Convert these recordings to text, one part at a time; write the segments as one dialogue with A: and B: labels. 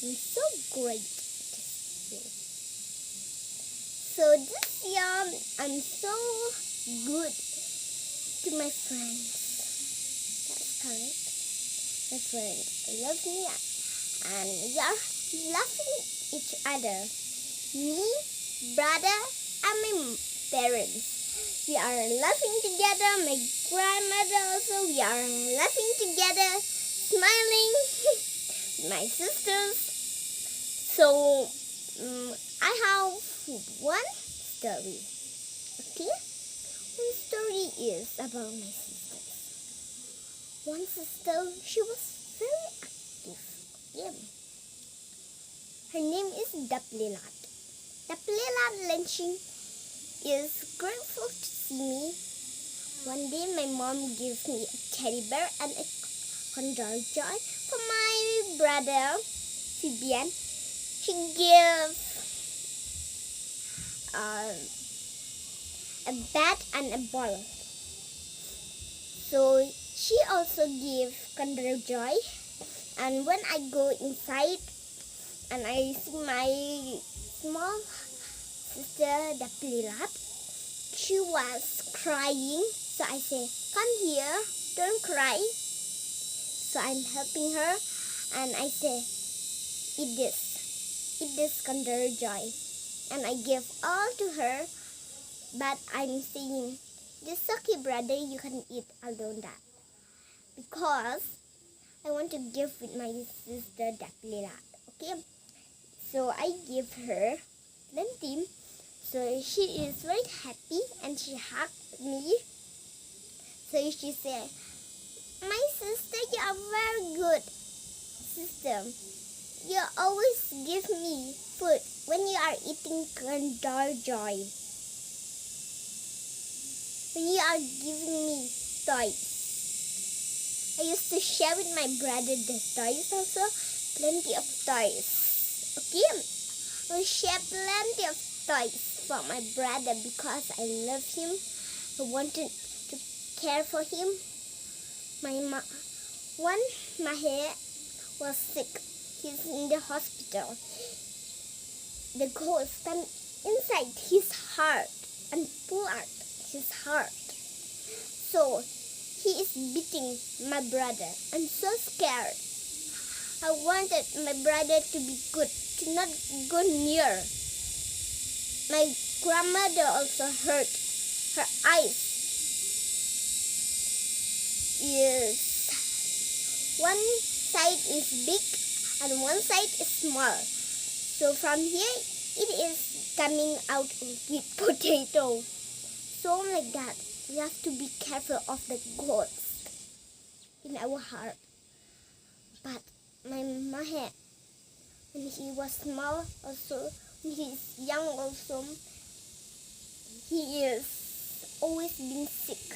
A: I'm so great this year. So this year, I'm so good to my friends. That's correct. My friends love me and we are loving each other. Me, brother, and my parents. We are laughing together. My grandmother also. We are laughing together, smiling. My sisters. So I have one story. Okay, one story is about my sisters. One sister, she was very active. Okay, her name is Daplilat. Daplilat Lenching is grateful to see me. One day my mom gives me a teddy bear and a condor joy for my brother, Fabian. She gave a bat and a ball. So she also gave condor joy. And when I go inside and I see my small sister Daplilat, she was crying. So I say, come here, don't cry. So I'm helping her and I say, eat this condor joy. And I give all to her, but I'm saying, this okay brother, you can eat alone that. Because I want to give with my sister Daplilat. Okay, so I give her plenty. So she is very happy and she hugged me. So she said, my sister, you are very good sister. You always give me food when you are eating condor joy. When you are giving me toys. I used to share with my brother the toys also. Plenty of toys. Okay? I share plenty of toys for my brother because I love him. I wanted to care for him. My hair was sick. He's in the hospital. The ghost come inside his heart and pull out his heart. So he is beating my brother. I'm so scared. I wanted my brother to be good, to not go near. My grandmother also hurt. Her eyes is one side is big and one side is small. So from here it is coming out with potato. So like that, we have to be careful of the ghost in our heart. But my Mahe, when he was small also, when he is young also, he is always being sick.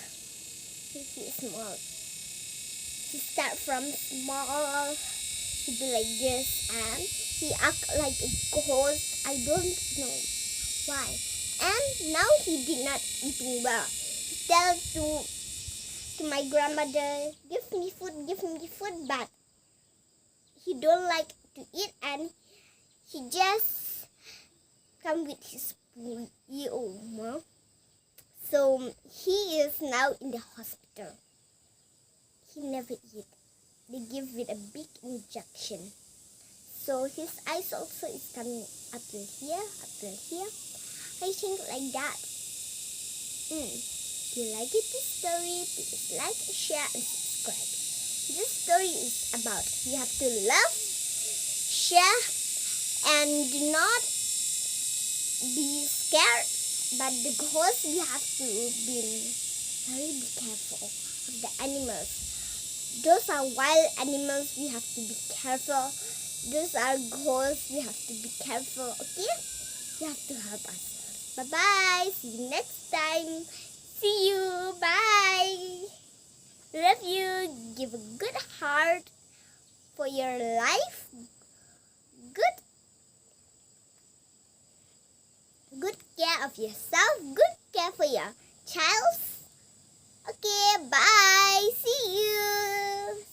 A: When he is small. He start from small, he do like this and he act like a ghost. I don't know why. And now he did not eating well. He tell to my grandmother, give me food, but he don't like to eat and he just come with his mouth. So he is now in the hospital. He never eat. They give with a big injection. So his eyes also is coming up to here. I think like that. If you like it, this story, please like, share, and subscribe. This story is about you have to love, share, and do not be scared. But the ghost, we have to be very careful of the animals. Those are wild animals, we have to be careful. Those are ghosts, we have to be careful, okay? You have to help us. Bye-bye. See you next time. See you. Bye. Love you. Give a good heart for your life. Good care of yourself. Good care for your child. Okay, bye. See you.